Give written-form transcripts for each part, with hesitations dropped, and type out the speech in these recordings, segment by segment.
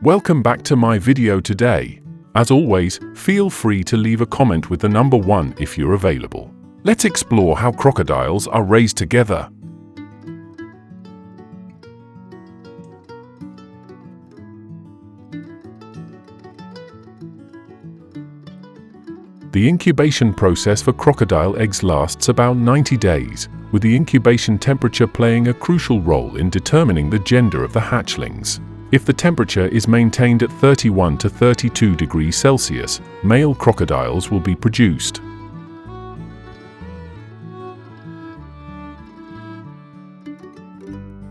Welcome back to my video today. As always, feel free to leave a comment with the number 1 if you're available. Let's explore how crocodiles are raised together. The incubation process for crocodile eggs lasts about 90 days, with the incubation temperature playing a crucial role in determining the gender of the hatchlings. If the temperature is maintained at 31 to 32 degrees Celsius, male crocodiles will be produced.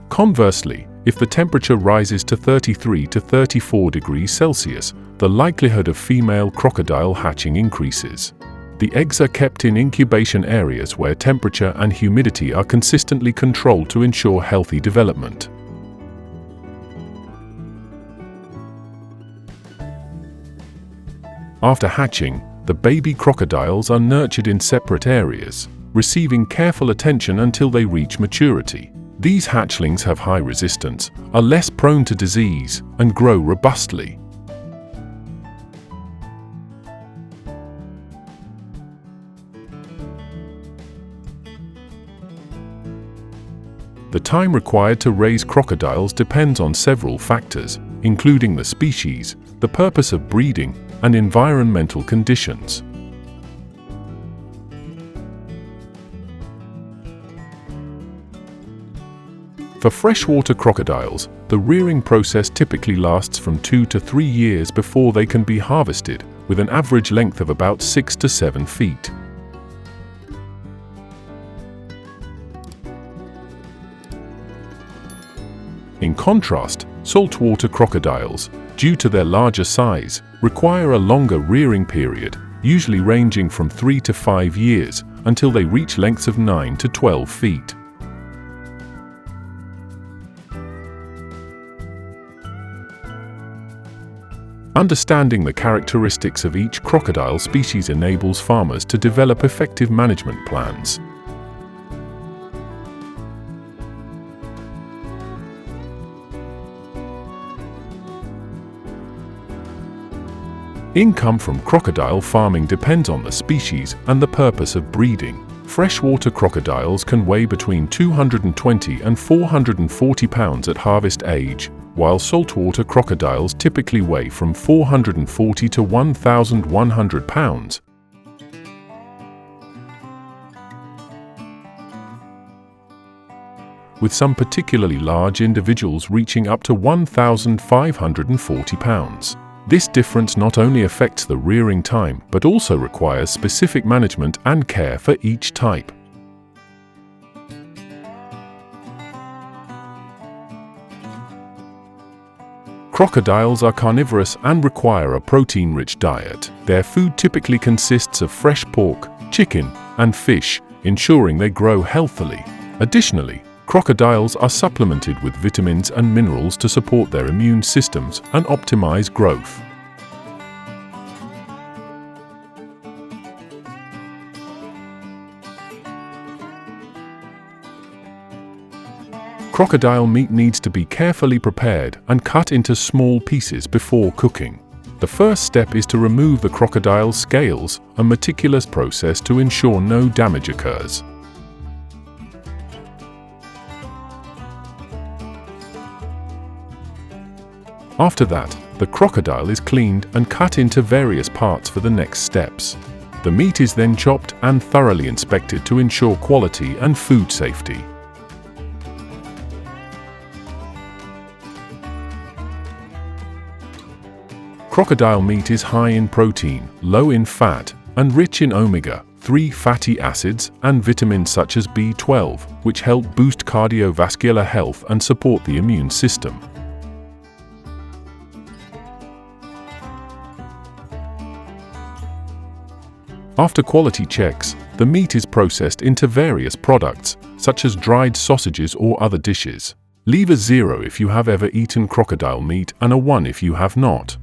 Conversely, if the temperature rises to 33 to 34 degrees Celsius, the likelihood of female crocodile hatching increases. The eggs are kept in incubation areas where temperature and humidity are consistently controlled to ensure healthy development. After hatching, the baby crocodiles are nurtured in separate areas, receiving careful attention until they reach maturity. These hatchlings have high resistance, are less prone to disease, and grow robustly. The time required to raise crocodiles depends on several factors, including the species, the purpose of breeding, and environmental conditions. For freshwater crocodiles, the rearing process typically lasts from 2 to 3 years before they can be harvested, with an average length of about 6 to 7 feet. In contrast, saltwater crocodiles, due to their larger size, require a longer rearing period, usually ranging from 3 to 5 years, until they reach lengths of 9 to 12 feet. Understanding the characteristics of each crocodile species enables farmers to develop effective management plans. Income from crocodile farming depends on the species and the purpose of breeding. Freshwater crocodiles can weigh between 220 and 440 pounds at harvest age, while saltwater crocodiles typically weigh from 440 to 1,100 pounds. With some particularly large individuals reaching up to 1,540 pounds. This difference not only affects the rearing time, but also requires specific management and care for each type. Crocodiles are carnivorous and require a protein-rich diet. Their food typically consists of fresh pork, chicken, and fish, ensuring they grow healthily. Additionally, crocodiles are supplemented with vitamins and minerals to support their immune systems and optimize growth. Crocodile meat needs to be carefully prepared and cut into small pieces before cooking. The first step is to remove the crocodile's scales, a meticulous process to ensure no damage occurs. After that, the crocodile is cleaned and cut into various parts for the next steps. The meat is then chopped and thoroughly inspected to ensure quality and food safety. Crocodile meat is high in protein, low in fat, and rich in omega-3 fatty acids and vitamins such as B12, which help boost cardiovascular health and support the immune system. After quality checks, the meat is processed into various products, such as dried sausages or other dishes. Leave a 0 if you have ever eaten crocodile meat and a 1 if you have not.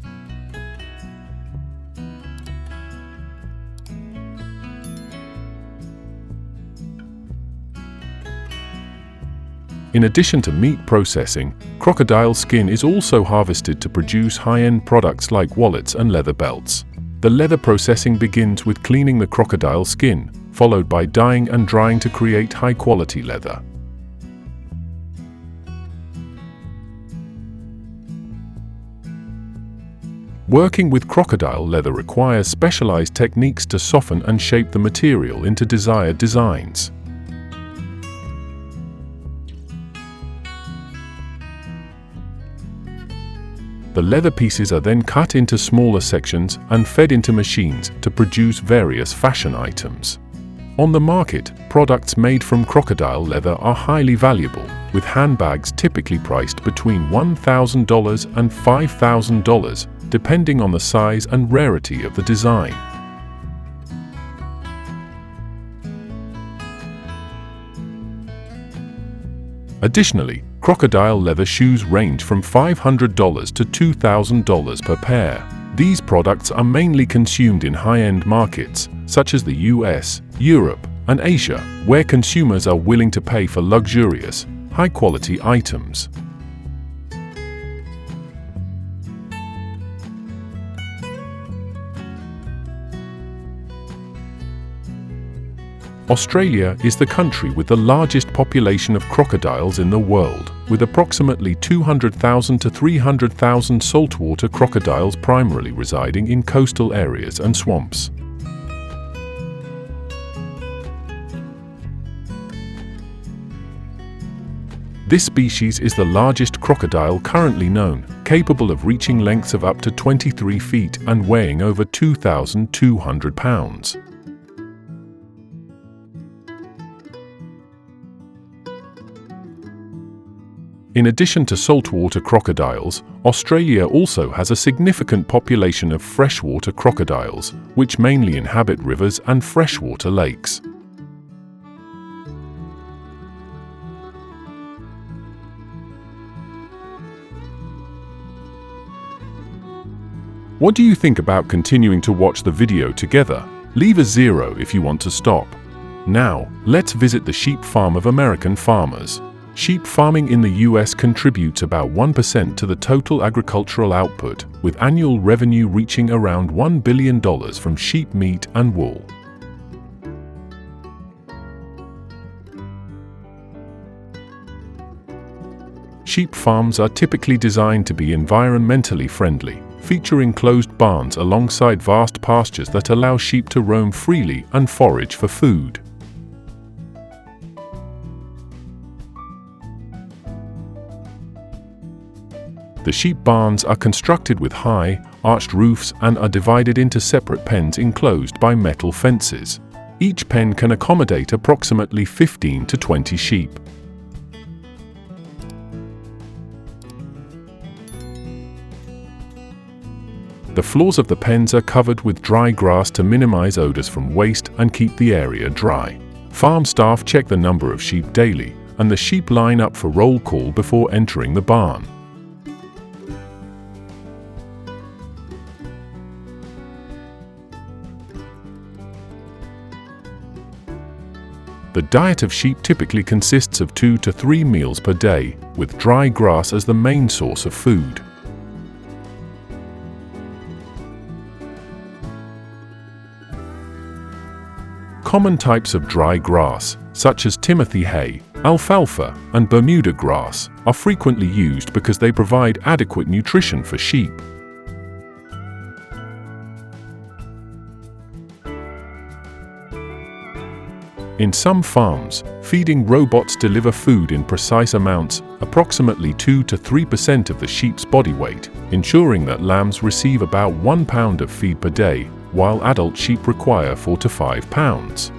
In addition to meat processing, crocodile skin is also harvested to produce high-end products like wallets and leather belts. The leather processing begins with cleaning the crocodile skin, followed by dyeing and drying to create high-quality leather. Working with crocodile leather requires specialized techniques to soften and shape the material into desired designs. The leather pieces are then cut into smaller sections and fed into machines to produce various fashion items. On the market, products made from crocodile leather are highly valuable, with handbags typically priced between $1,000 and $5,000, depending on the size and rarity of the design. Additionally, crocodile leather shoes range from $500 to $2,000 per pair. These products are mainly consumed in high-end markets, such as the US, Europe, and Asia, where consumers are willing to pay for luxurious, high-quality items. Australia is the country with the largest population of crocodiles in the world, with approximately 200,000 to 300,000 saltwater crocodiles primarily residing in coastal areas and swamps. This species is the largest crocodile currently known, capable of reaching lengths of up to 23 feet and weighing over 2,200 pounds. In addition to saltwater crocodiles, Australia also has a significant population of freshwater crocodiles, which mainly inhabit rivers and freshwater lakes. What do you think about continuing to watch the video together? Leave a 0 if you want to stop. Now, let's visit the sheep farm of American farmers. Sheep farming in the US contributes about 1% to the total agricultural output, with annual revenue reaching around $1 billion from sheep meat and wool. Sheep farms are typically designed to be environmentally friendly, featuring closed barns alongside vast pastures that allow sheep to roam freely and forage for food. The sheep barns are constructed with high, arched roofs and are divided into separate pens enclosed by metal fences. Each pen can accommodate approximately 15 to 20 sheep. The floors of the pens are covered with dry grass to minimize odors from waste and keep the area dry. Farm staff check the number of sheep daily, and the sheep line up for roll call before entering the barn. The diet of sheep typically consists of 2 to 3 meals per day, with dry grass as the main source of food. Common types of dry grass, such as Timothy hay, alfalfa, and Bermuda grass, are frequently used because they provide adequate nutrition for sheep. In some farms, feeding robots deliver food in precise amounts, approximately 2 to 3% of the sheep's body weight, ensuring that lambs receive about 1 pound of feed per day, while adult sheep require 4 to 5 pounds.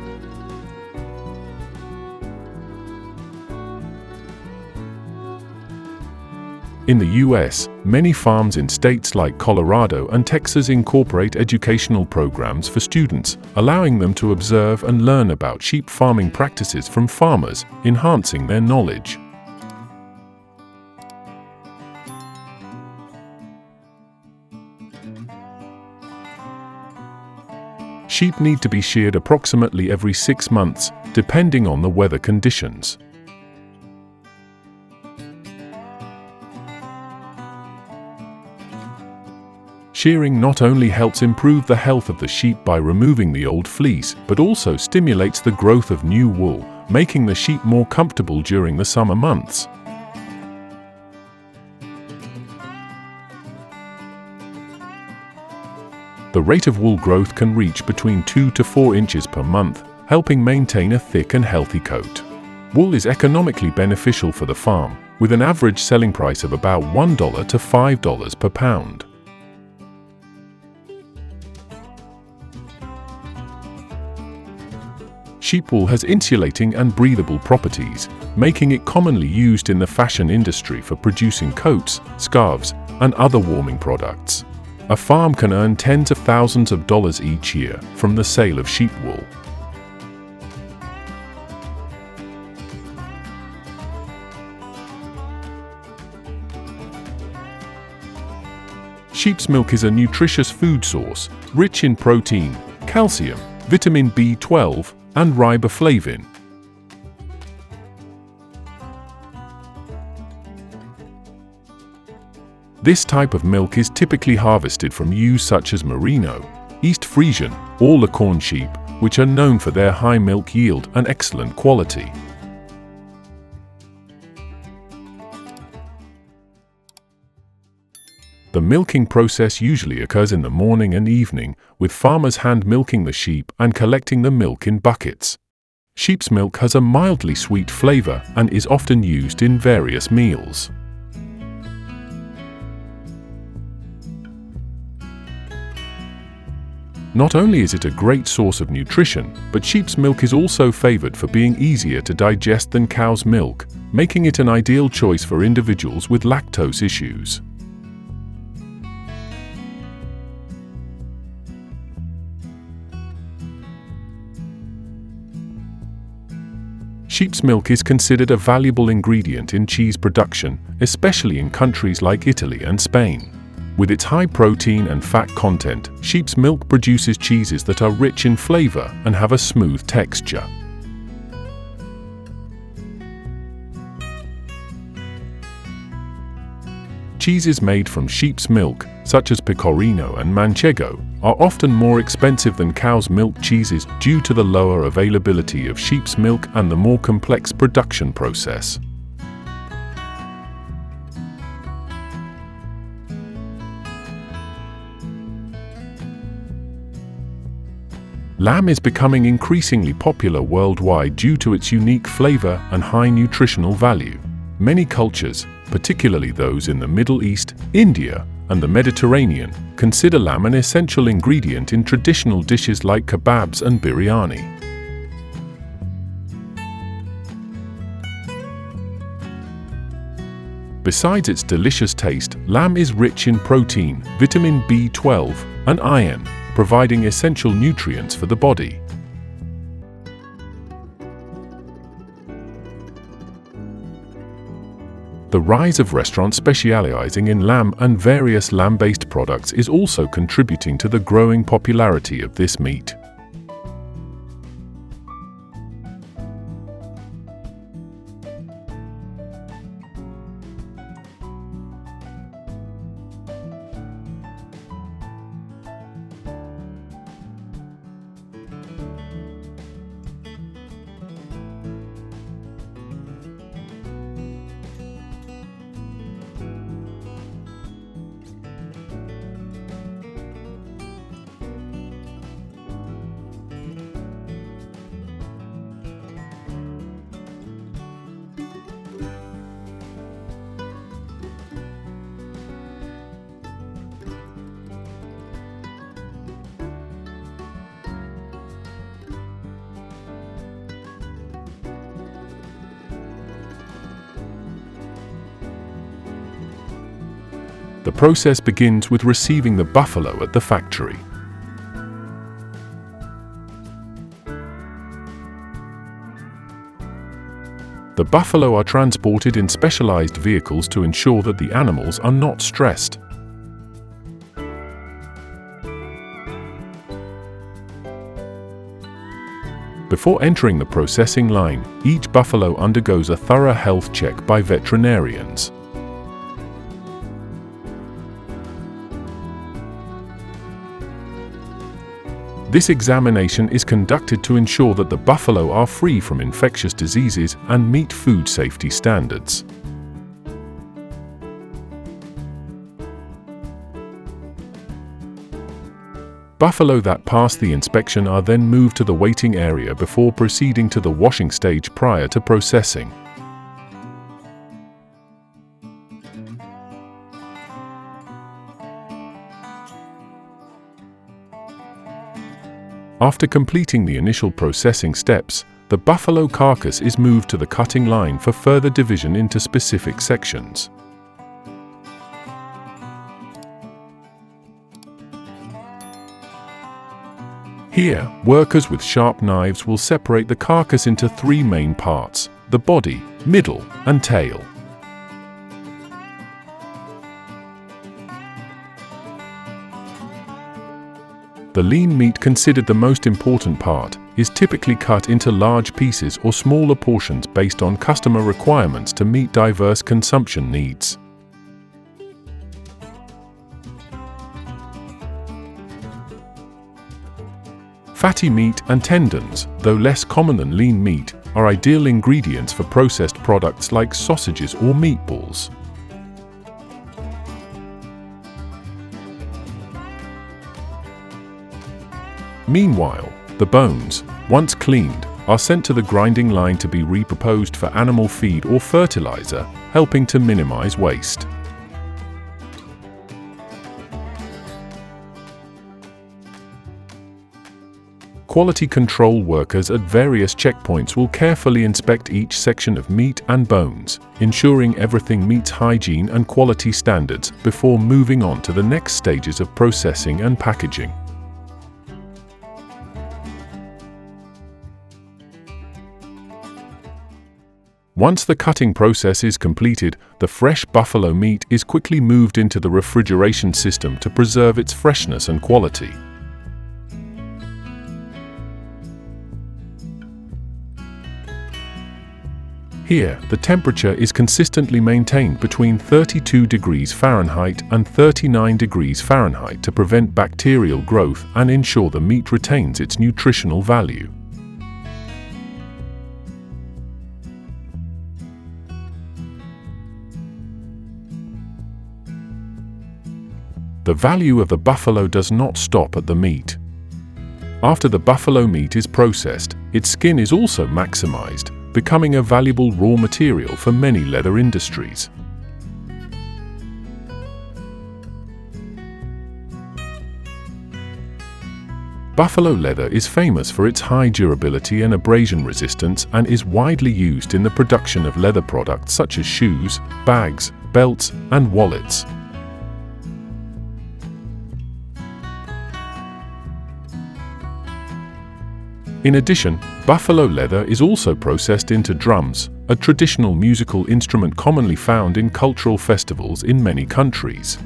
In the US, many farms in states like Colorado and Texas incorporate educational programs for students, allowing them to observe and learn about sheep farming practices from farmers, enhancing their knowledge. Sheep need to be sheared approximately every 6 months, depending on the weather conditions. Shearing not only helps improve the health of the sheep by removing the old fleece, but also stimulates the growth of new wool, making the sheep more comfortable during the summer months. The rate of wool growth can reach between 2 to 4 inches per month, helping maintain a thick and healthy coat. Wool is economically beneficial for the farm, with an average selling price of about $1 to $5 per pound. Sheep wool has insulating and breathable properties, making it commonly used in the fashion industry for producing coats, scarves, and other warming products. A farm can earn tens of thousands of dollars each year from the sale of sheep wool. Sheep's milk is a nutritious food source, rich in protein, calcium, vitamin B12, and riboflavin. This type of milk is typically harvested from ewes such as Merino, East Frisian, or Leghorn sheep, which are known for their high milk yield and excellent quality. The milking process usually occurs in the morning and evening, with farmers hand milking the sheep and collecting the milk in buckets. Sheep's milk has a mildly sweet flavor and is often used in various meals. Not only is it a great source of nutrition, but sheep's milk is also favored for being easier to digest than cow's milk, making it an ideal choice for individuals with lactose issues. Sheep's milk is considered a valuable ingredient in cheese production, especially in countries like Italy and Spain. With its high protein and fat content, sheep's milk produces cheeses that are rich in flavor and have a smooth texture. Cheeses made from sheep's milk, such as pecorino and manchego, are often more expensive than cow's milk cheeses due to the lower availability of sheep's milk and the more complex production process. Lamb is becoming increasingly popular worldwide due to its unique flavor and high nutritional value. Many cultures, particularly those in the Middle East, India, and the Mediterranean, consider lamb an essential ingredient in traditional dishes like kebabs and biryani. Besides its delicious taste, lamb is rich in protein, vitamin B12, and iron, providing essential nutrients for the body. The rise of restaurants specializing in lamb and various lamb-based products is also contributing to the growing popularity of this meat. The process begins with receiving the buffalo at the factory. The buffalo are transported in specialized vehicles to ensure that the animals are not stressed. Before entering the processing line, each buffalo undergoes a thorough health check by veterinarians. This examination is conducted to ensure that the buffalo are free from infectious diseases and meet food safety standards. Buffalo that pass the inspection are then moved to the waiting area before proceeding to the washing stage prior to processing. After completing the initial processing steps, the buffalo carcass is moved to the cutting line for further division into specific sections. Here, workers with sharp knives will separate the carcass into three main parts: the body, middle, and tail. The lean meat, considered the most important part, is typically cut into large pieces or smaller portions based on customer requirements to meet diverse consumption needs. Fatty meat and tendons, though less common than lean meat, are ideal ingredients for processed products like sausages or meatballs. Meanwhile, the bones, once cleaned, are sent to the grinding line to be repurposed for animal feed or fertilizer, helping to minimize waste. Quality control workers at various checkpoints will carefully inspect each section of meat and bones, ensuring everything meets hygiene and quality standards before moving on to the next stages of processing and packaging. Once the cutting process is completed, the fresh buffalo meat is quickly moved into the refrigeration system to preserve its freshness and quality. Here, the temperature is consistently maintained between 32 degrees Fahrenheit and 39 degrees Fahrenheit to prevent bacterial growth and ensure the meat retains its nutritional value. The value of the buffalo does not stop at the meat. After the buffalo meat is processed, its skin is also maximized, becoming a valuable raw material for many leather industries. Buffalo leather is famous for its high durability and abrasion resistance and is widely used in the production of leather products such as shoes, bags, belts, and wallets. In addition, buffalo leather is also processed into drums, a traditional musical instrument commonly found in cultural festivals in many countries.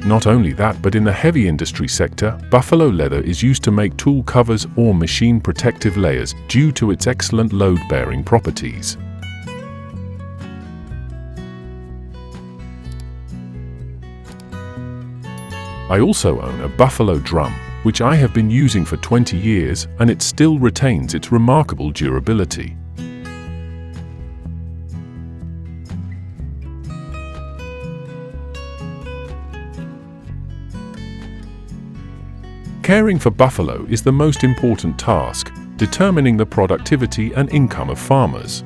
Not only that, but in the heavy industry sector, buffalo leather is used to make tool covers or machine protective layers due to its excellent load-bearing properties. I also own a buffalo drum, which I have been using for 20 years, and it still retains its remarkable durability. Caring for buffalo is the most important task, determining the productivity and income of farmers.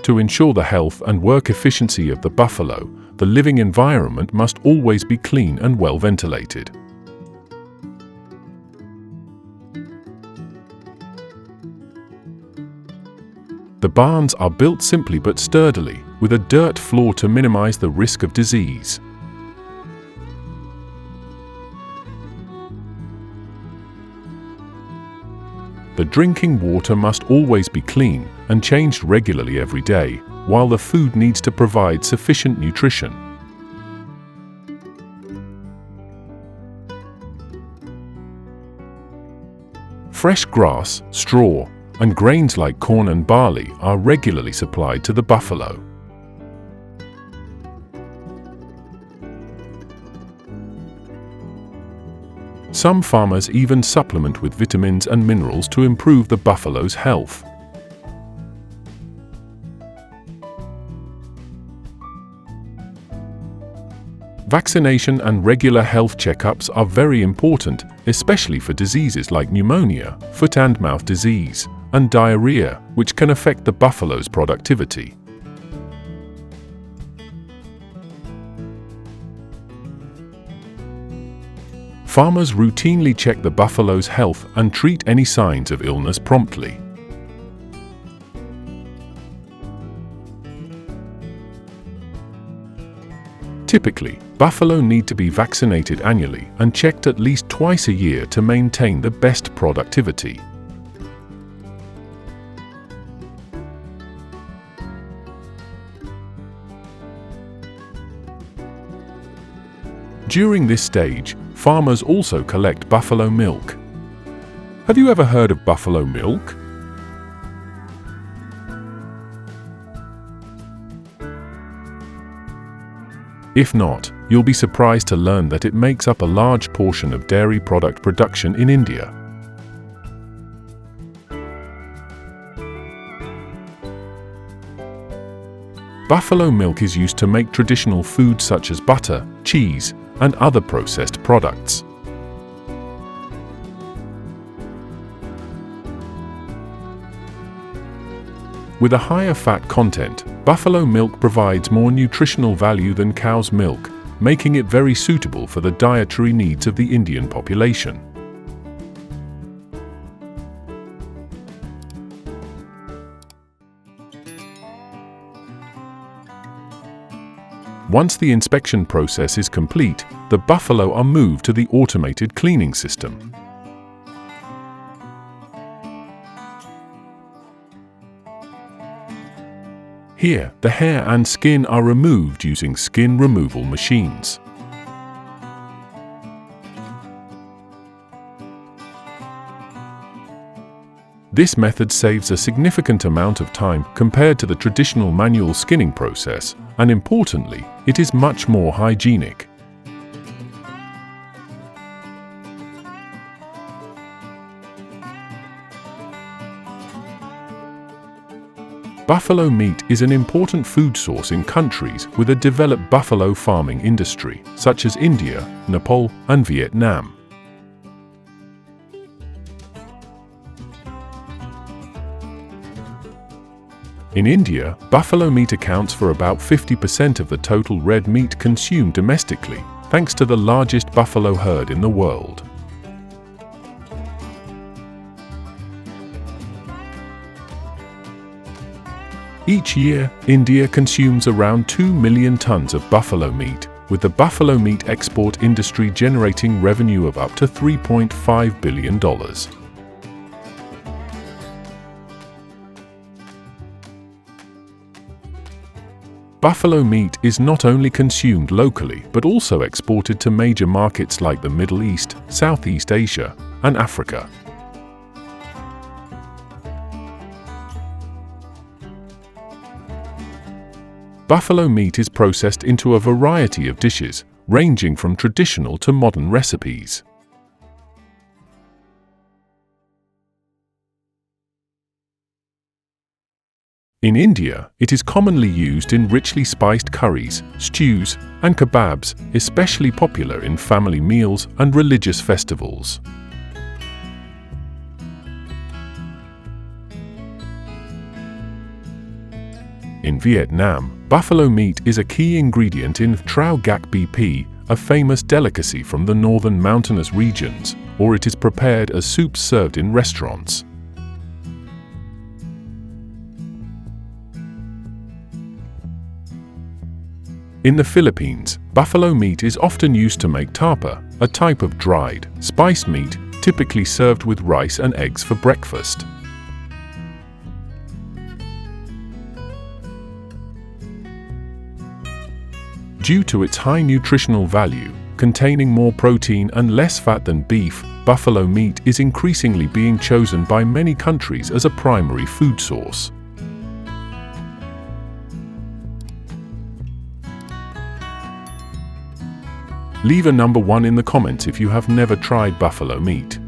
To ensure the health and work efficiency of the buffalo, the living environment must always be clean and well ventilated. The barns are built simply but sturdily, with a dirt floor to minimize the risk of disease. The drinking water must always be clean and changed regularly every day, while the food needs to provide sufficient nutrition. Fresh grass, straw, and grains like corn and barley are regularly supplied to the buffalo. Some farmers even supplement with vitamins and minerals to improve the buffalo's health. Vaccination and regular health checkups are very important, especially for diseases like pneumonia, foot and mouth disease, and diarrhea, which can affect the buffalo's productivity. Farmers routinely check the buffalo's health and treat any signs of illness promptly. Typically, buffalo need to be vaccinated annually and checked at least twice a year to maintain the best productivity. During this stage, farmers also collect buffalo milk. Have you ever heard of buffalo milk? If not, you'll be surprised to learn that it makes up a large portion of dairy product production in India. Buffalo milk is used to make traditional foods such as butter, cheese, and other processed products. With a higher fat content, buffalo milk provides more nutritional value than cow's milk, making it very suitable for the dietary needs of the Indian population. Once the inspection process is complete, the buffalo are moved to the automated cleaning system. Here, the hair and skin are removed using skin removal machines. This method saves a significant amount of time compared to the traditional manual skinning process, and importantly, it is much more hygienic. Buffalo meat is an important food source in countries with a developed buffalo farming industry, such as India, Nepal, and Vietnam. In India, buffalo meat accounts for about 50% of the total red meat consumed domestically, thanks to the largest buffalo herd in the world. Each year, India consumes around 2 million tons of buffalo meat, with the buffalo meat export industry generating revenue of up to $3.5 billion. Buffalo meat is not only consumed locally but also exported to major markets like the Middle East, Southeast Asia, and Africa. Buffalo meat is processed into a variety of dishes, ranging from traditional to modern recipes. In India, it is commonly used in richly spiced curries, stews, and kebabs, especially popular in family meals and religious festivals. In Vietnam, buffalo meat is a key ingredient in Trao Gak BP, a famous delicacy from the northern mountainous regions, or it is prepared as soups served in restaurants. In the Philippines, buffalo meat is often used to make tapa, a type of dried, spiced meat typically served with rice and eggs for breakfast. Due to its high nutritional value, Containing more protein and less fat than beef, buffalo meat is increasingly being chosen by many countries as a primary food source. Leave a number 1 in the comments if you have never tried buffalo meat.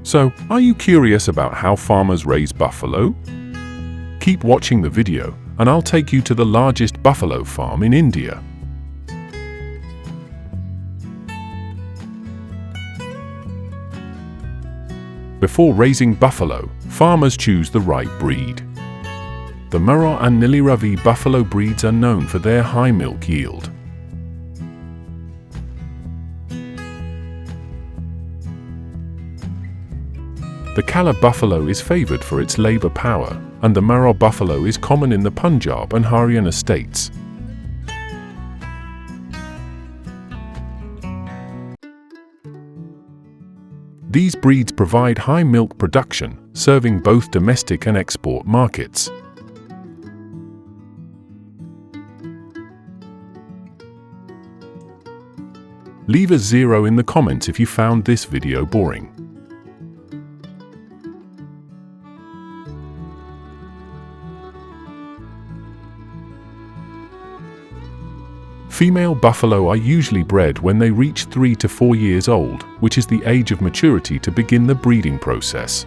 So, are you curious about how farmers raise buffalo? Keep watching the video, and I'll take you to the largest buffalo farm in India. Before raising buffalo, farmers choose the right breed. The Murrah and Niliravi buffalo breeds are known for their high milk yield. The Kala buffalo is favored for its labor power, and the Murrah buffalo is common in the Punjab and Haryana states. These breeds provide high milk production, serving both domestic and export markets. Leave a 0 in the comments if you found this video boring. Female buffalo are usually bred when they reach 3 to 4 years old, which is the age of maturity to begin the breeding process.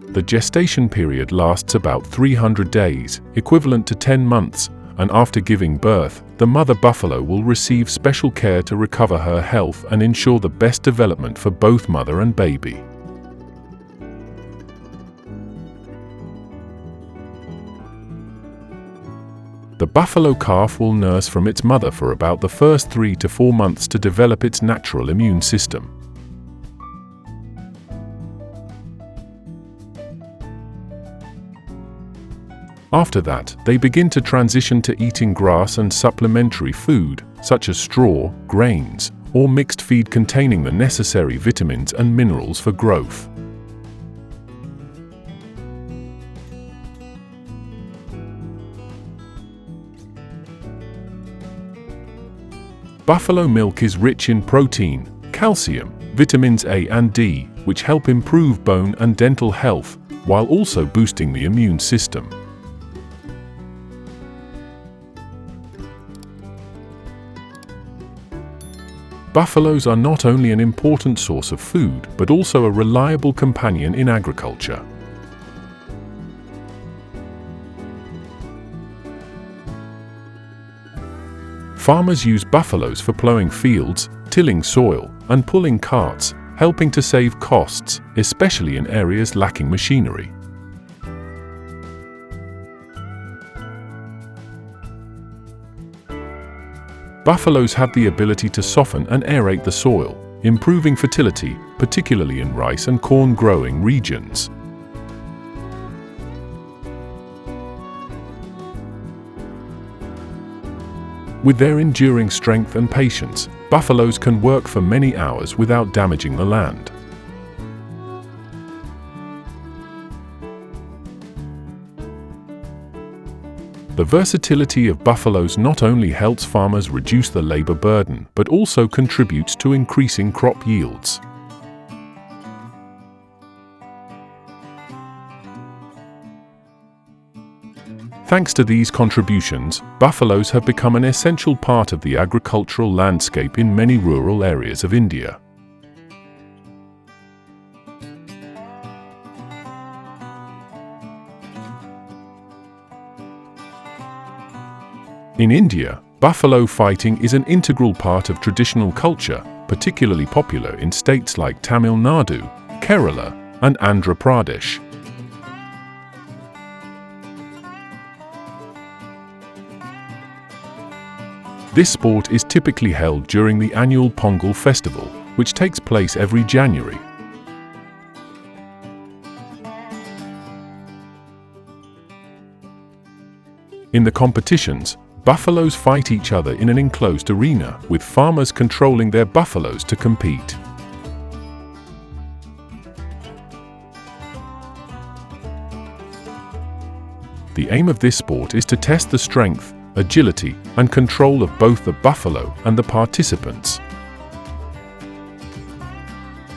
The gestation period lasts about 300 days, equivalent to 10 months, and after giving birth, the mother buffalo will receive special care to recover her health and ensure the best development for both mother and baby. The buffalo calf will nurse from its mother for about the first 3 to 4 months to develop its natural immune system. After that, they begin to transition to eating grass and supplementary food, such as straw, grains, or mixed feed containing the necessary vitamins and minerals for growth. Buffalo milk is rich in protein, calcium, vitamins A and D, which help improve bone and dental health, while also boosting the immune system. Buffaloes are not only an important source of food, but also a reliable companion in agriculture. Farmers use buffaloes for plowing fields, tilling soil, and pulling carts, helping to save costs, especially in areas lacking machinery. Buffaloes have the ability to soften and aerate the soil, improving fertility, particularly in rice and corn growing regions. With their enduring strength and patience, buffaloes can work for many hours without damaging the land. The versatility of buffaloes not only helps farmers reduce the labor burden, but also contributes to increasing crop yields. Thanks to these contributions, buffaloes have become an essential part of the agricultural landscape in many rural areas of India. In India, buffalo fighting is an integral part of traditional culture, particularly popular in states like Tamil Nadu, Kerala, and Andhra Pradesh. This sport is typically held during the annual Pongal festival, which takes place every January. In the competitions, Buffaloes fight each other in an enclosed arena, with farmers controlling their buffaloes to compete. The aim of this sport is to test the strength, agility, and control of both the buffalo and the participants.